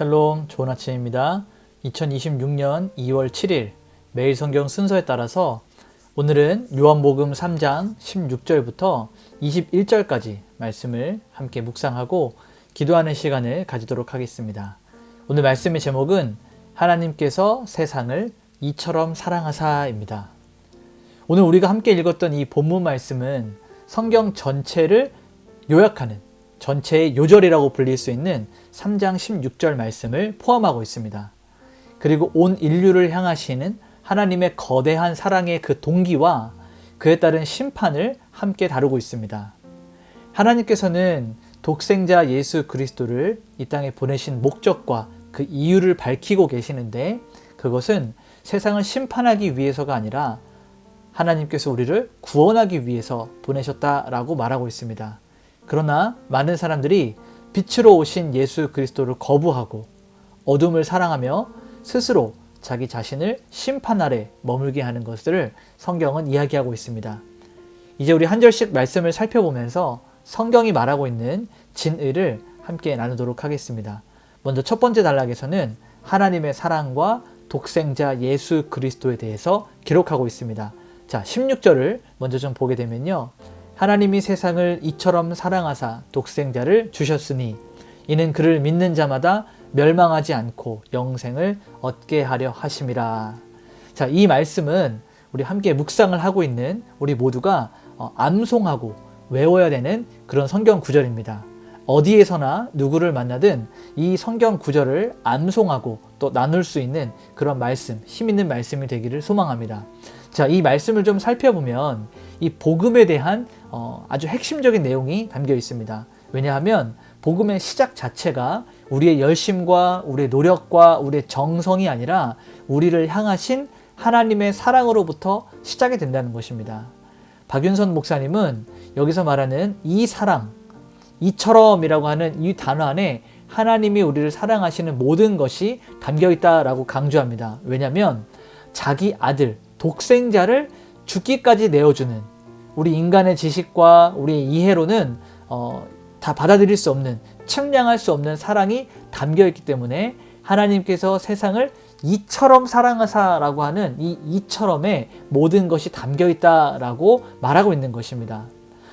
샬롬, 좋은 아침입니다. 2026년 2월 7일 매일 성경 순서에 따라서 오늘은 요한복음 3장 16절부터 21절까지 말씀을 함께 묵상하고 기도하는 시간을 가지도록 하겠습니다. 오늘 말씀의 제목은 하나님께서 세상을 이처럼 사랑하사입니다. 오늘 우리가 함께 읽었던 이 본문 말씀은 성경 전체를 요약하는 전체의 요절이라고 불릴 수 있는 3장 16절 말씀을 포함하고 있습니다. 그리고 온 인류를 향하시는 하나님의 거대한 사랑의 그 동기와 그에 따른 심판을 함께 다루고 있습니다. 하나님께서는 독생자 예수 그리스도를 이 땅에 보내신 목적과 그 이유를 밝히고 계시는데 그것은 세상을 심판하기 위해서가 아니라 하나님께서 우리를 구원하기 위해서 보내셨다라고 말하고 있습니다. 그러나 많은 사람들이 빛으로 오신 예수 그리스도를 거부하고 어둠을 사랑하며 스스로 자기 자신을 심판 아래 머물게 하는 것들을 성경은 이야기하고 있습니다. 이제 우리 한 절씩 말씀을 살펴보면서 성경이 말하고 있는 진의를 함께 나누도록 하겠습니다. 먼저 첫 번째 단락에서는 하나님의 사랑과 독생자 예수 그리스도에 대해서 기록하고 있습니다. 자, 16절을 먼저 좀 보게 되면요. 하나님이 세상을 이처럼 사랑하사 독생자를 주셨으니 이는 그를 믿는 자마다 멸망하지 않고 영생을 얻게 하려 하심이라. 자, 이 말씀은 우리 함께 묵상을 하고 있는 우리 모두가 암송하고 외워야 되는 그런 성경 구절입니다. 어디에서나 누구를 만나든 이 성경 구절을 암송하고 또 나눌 수 있는 그런 말씀, 힘 있는 말씀이 되기를 소망합니다. 자, 이 말씀을 좀 살펴보면 이 복음에 대한 아주 핵심적인 내용이 담겨 있습니다. 왜냐하면 복음의 시작 자체가 우리의 열심과 우리의 노력과 우리의 정성이 아니라 우리를 향하신 하나님의 사랑으로부터 시작이 된다는 것입니다. 박윤선 목사님은 여기서 말하는 이 사랑, 이처럼이라고 하는 이 단어 안에 하나님이 우리를 사랑하시는 모든 것이 담겨 있다라고 강조합니다. 왜냐하면 자기 아들, 독생자를 죽기까지 내어주는 우리 인간의 지식과 우리의 이해로는 다 받아들일 수 없는, 측량할 수 없는 사랑이 담겨 있기 때문에 하나님께서 세상을 이처럼 사랑하사라고 하는 이 이처럼에 모든 것이 담겨 있다라고 말하고 있는 것입니다.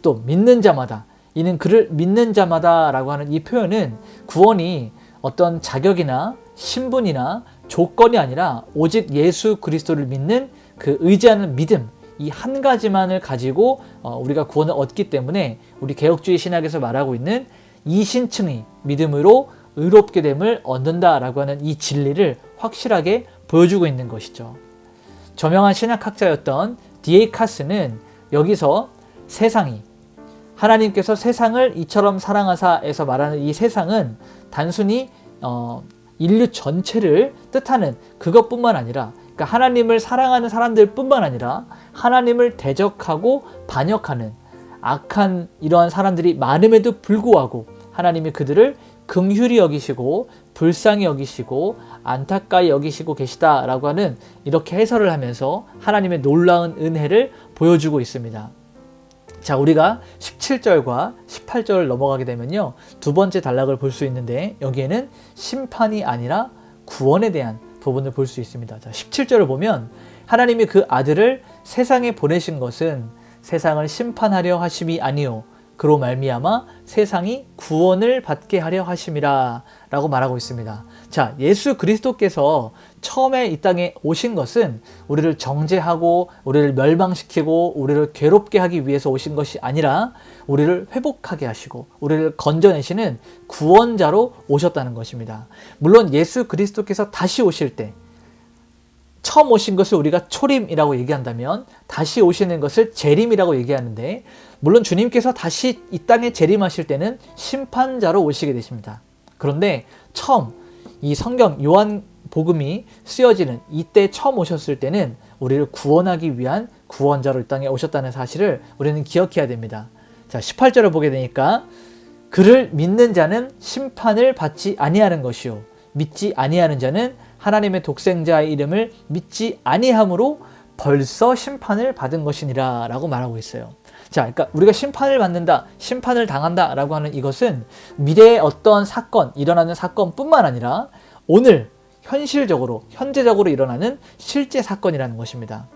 또 믿는 자마다, 이는 그를 믿는 자마다라고 하는 이 표현은 구원이 어떤 자격이나 신분이나 조건이 아니라 오직 예수 그리스도를 믿는 그 의지하는 믿음, 이 한 가지만을 가지고 우리가 구원을 얻기 때문에 우리 개혁주의 신학에서 말하고 있는 이신층의 믿음으로 의롭게 됨을 얻는다라고 하는 이 진리를 확실하게 보여주고 있는 것이죠. 저명한 신학학자였던 D.A. 카스는 여기서 세상이 하나님께서 세상을 이처럼 사랑하사에서 말하는 이 세상은 단순히 인류 전체를 뜻하는 그것뿐만 아니라 그러니까 하나님을 사랑하는 사람들 뿐만 아니라 하나님을 대적하고 반역하는 악한 이러한 사람들이 많음에도 불구하고 하나님이 그들을 긍휼히 여기시고 불쌍히 여기시고 안타까이 여기시고 계시다라고 하는 이렇게 해설을 하면서 하나님의 놀라운 은혜를 보여주고 있습니다. 자, 우리가 17절과 18절을 넘어가게 되면요. 두 번째 단락을 볼 수 있는데 여기에는 심판이 아니라 구원에 대한 부분을 볼 수 있습니다. 자, 17절을 보면 하나님이 그 아들을 세상에 보내신 것은 세상을 심판하려 하심이 아니요 그로 말미암아 세상이 구원을 받게 하려 하심이라 라고 말하고 있습니다. 자, 예수 그리스도께서 처음에 이 땅에 오신 것은 우리를 정죄하고 우리를 멸망시키고 우리를 괴롭게 하기 위해서 오신 것이 아니라 우리를 회복하게 하시고 우리를 건져내시는 구원자로 오셨다는 것입니다. 물론 예수 그리스도께서 다시 오실 때 처음 오신 것을 우리가 초림이라고 얘기한다면 다시 오시는 것을 재림이라고 얘기하는데 물론 주님께서 다시 이 땅에 재림하실 때는 심판자로 오시게 되십니다. 그런데 처음 이 성경 요한복음이 쓰여지는 이때 처음 오셨을 때는 우리를 구원하기 위한 구원자로 이 땅에 오셨다는 사실을 우리는 기억해야 됩니다. 자, 18절을 보게 되니까 그를 믿는 자는 심판을 받지 아니하는 것이요 믿지 아니하는 자는 하나님의 독생자의 이름을 믿지 아니함으로 벌써 심판을 받은 것이니라 라고 말하고 있어요. 자, 그러니까 우리가 심판을 받는다, 심판을 당한다라고 하는 이것은 미래의 어떤 사건, 일어나는 사건뿐만 아니라 오늘 현실적으로, 현재적으로 일어나는 실제 사건이라는 것입니다.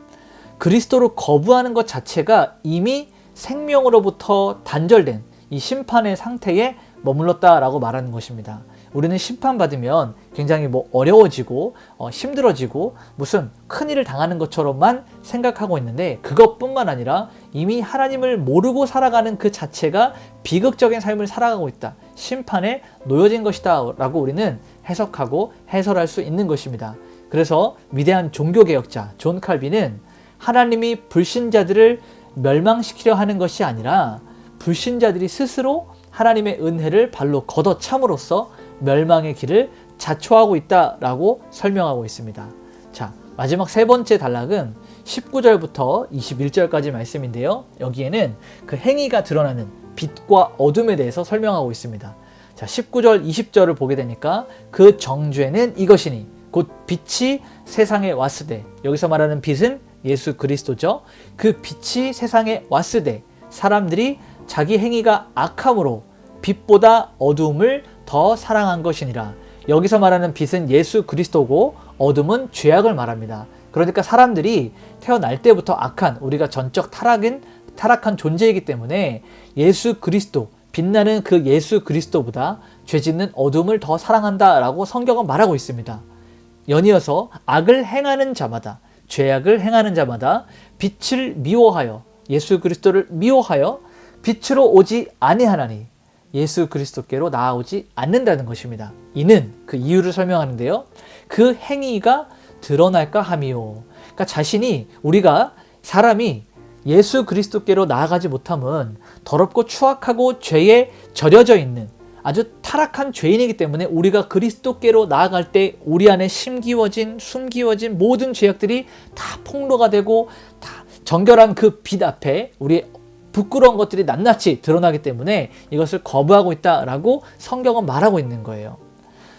그리스도를 거부하는 것 자체가 이미 생명으로부터 단절된 이 심판의 상태에 머물렀다라고 말하는 것입니다. 우리는 심판받으면 굉장히 어려워지고 힘들어지고 무슨 큰일을 당하는 것처럼만 생각하고 있는데, 그것뿐만 아니라 이미 하나님을 모르고 살아가는 그 자체가 비극적인 삶을 살아가고 있다, 심판에 놓여진 것이다 라고 우리는 해석하고 해설할 수 있는 것입니다. 그래서 위대한 종교개혁자 존 칼빈은 하나님이 불신자들을 멸망시키려 하는 것이 아니라 불신자들이 스스로 하나님의 은혜를 발로 걷어참으로써 멸망의 길을 자초하고 있다라고 설명하고 있습니다. 자, 마지막 세 번째 단락은 19절부터 21절까지 말씀인데요. 여기에는 그 행위가 드러나는 빛과 어둠에 대해서 설명하고 있습니다. 자, 19절, 20절을 보게 되니까 그 정죄는 이것이니 곧 빛이 세상에 왔으되, 여기서 말하는 빛은 예수 그리스도죠. 그 빛이 세상에 왔으되 사람들이 자기 행위가 악함으로 빛보다 어두움을 더 사랑한 것이니라. 여기서 말하는 빛은 예수 그리스도고 어둠은 죄악을 말합니다. 그러니까 사람들이 태어날 때부터 악한, 우리가 전적 타락한 존재이기 때문에 예수 그리스도, 빛나는 그 예수 그리스도보다 죄짓는 어둠을 더 사랑한다라고 성경은 말하고 있습니다. 연이어서 악을 행하는 자마다, 죄악을 행하는 자마다 빛을 미워하여, 예수 그리스도를 미워하여 빛으로 오지 아니하나니 예수 그리스도께로 나아오지 않는다는 것입니다. 이는 그 이유를 설명하는데요. 그 행위가 드러날까 함이요. 그러니까 사람이 예수 그리스도께로 나아가지 못함은 더럽고 추악하고 죄에 절여져 있는 아주 타락한 죄인이기 때문에 우리가 그리스도께로 나아갈 때 우리 안에 숨기워진 모든 죄악들이 다 폭로가 되고 다 정결한 그 빛 앞에 우리의 부끄러운 것들이 낱낱이 드러나기 때문에 이것을 거부하고 있다라고 성경은 말하고 있는 거예요.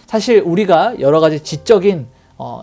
사실 우리가 여러 가지 지적인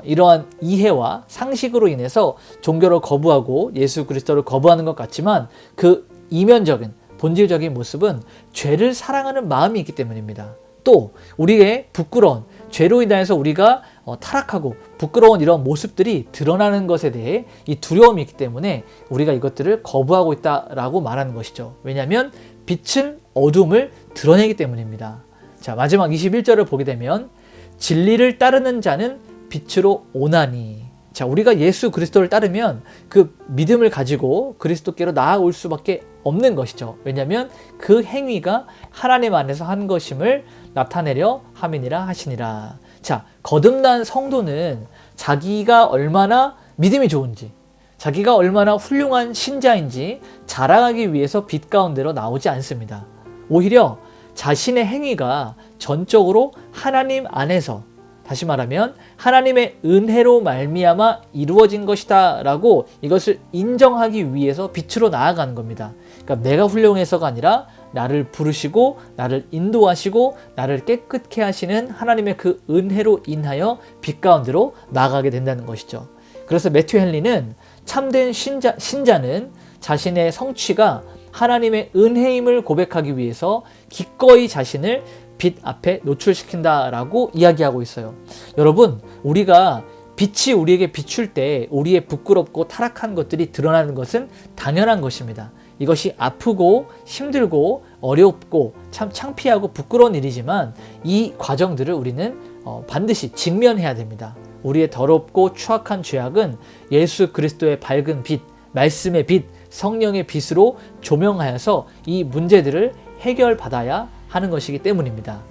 이러한 이해와 상식으로 인해서 종교를 거부하고 예수 그리스도를 거부하는 것 같지만 그 이면적인 본질적인 모습은 죄를 사랑하는 마음이 있기 때문입니다. 또 우리의 부끄러운 죄로 인해서 우리가 타락하고 부끄러운 이런 모습들이 드러나는 것에 대해 이 두려움이 있기 때문에 우리가 이것들을 거부하고 있다라고 말하는 것이죠. 왜냐하면 빛은 어둠을 드러내기 때문입니다. 자, 마지막 21절을 보게 되면 진리를 따르는 자는 빛으로 오나니. 자, 우리가 예수 그리스도를 따르면 그 믿음을 가지고 그리스도께로 나아올 수밖에 없는 것이죠. 왜냐하면 그 행위가 하나님 안에서 한 것임을 나타내려 함이니라 하시니라. 자, 거듭난 성도는 자기가 얼마나 믿음이 좋은지, 자기가 얼마나 훌륭한 신자인지 자랑하기 위해서 빛 가운데로 나오지 않습니다. 오히려 자신의 행위가 전적으로 하나님 안에서, 다시 말하면 하나님의 은혜로 말미암아 이루어진 것이다 라고 이것을 인정하기 위해서 빛으로 나아가는 겁니다. 그러니까 내가 훌륭해서가 아니라 나를 부르시고 나를 인도하시고 나를 깨끗게 하시는 하나님의 그 은혜로 인하여 빛 가운데로 나아가게 된다는 것이죠. 그래서 매튜 헨리는 참된 신자는 자신의 성취가 하나님의 은혜임을 고백하기 위해서 기꺼이 자신을 빛 앞에 노출시킨다라고 이야기하고 있어요. 여러분, 우리가 빛이 우리에게 비출 때 우리의 부끄럽고 타락한 것들이 드러나는 것은 당연한 것입니다. 이것이 아프고 힘들고 어렵고 참 창피하고 부끄러운 일이지만 이 과정들을 우리는 반드시 직면해야 됩니다. 우리의 더럽고 추악한 죄악은 예수 그리스도의 밝은 빛, 말씀의 빛, 성령의 빛으로 조명하여서 이 문제들을 해결받아야 하는 것이기 때문입니다.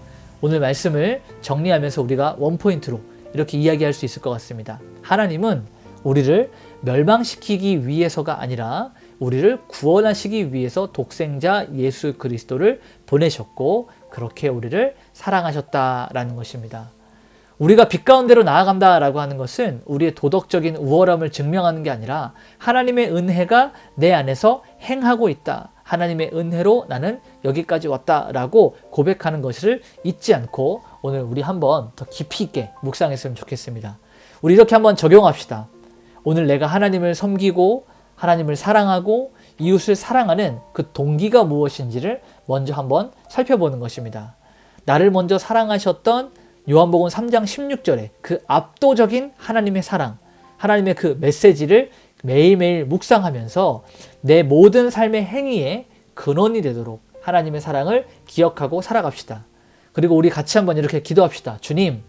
오늘 말씀을 정리하면서 우리가 원포인트로 이렇게 이야기할 수 있을 것 같습니다. 하나님은 우리를 멸망시키기 위해서가 아니라 우리를 구원하시기 위해서 독생자 예수 그리스도를 보내셨고 그렇게 우리를 사랑하셨다라는 것입니다. 우리가 빛 가운데로 나아간다라고 하는 것은 우리의 도덕적인 우월함을 증명하는 게 아니라 하나님의 은혜가 내 안에서 행하고 있다. 하나님의 은혜로 나는 여기까지 왔다라고 고백하는 것을 잊지 않고 오늘 우리 한번 더 깊이 있게 묵상했으면 좋겠습니다. 우리 이렇게 한번 적용합시다. 오늘 내가 하나님을 섬기고 하나님을 사랑하고 이웃을 사랑하는 그 동기가 무엇인지를 먼저 한번 살펴보는 것입니다. 나를 먼저 사랑하셨던 요한복음 3장 16절에 그 압도적인 하나님의 사랑, 하나님의 그 메시지를 매일매일 묵상하면서 내 모든 삶의 행위에 근원이 되도록 하나님의 사랑을 기억하고 살아갑시다. 그리고 우리 같이 한번 이렇게 기도합시다. 주님,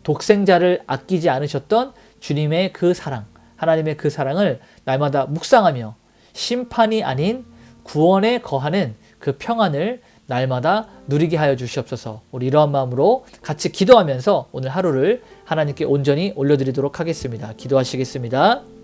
독생자를 아끼지 않으셨던 주님의 그 사랑, 하나님의 그 사랑을 날마다 묵상하며 심판이 아닌 구원에 거하는 그 평안을 날마다 누리게 하여 주시옵소서. 우리 이러한 마음으로 같이 기도하면서 오늘 하루를 하나님께 온전히 올려드리도록 하겠습니다. 기도하시겠습니다.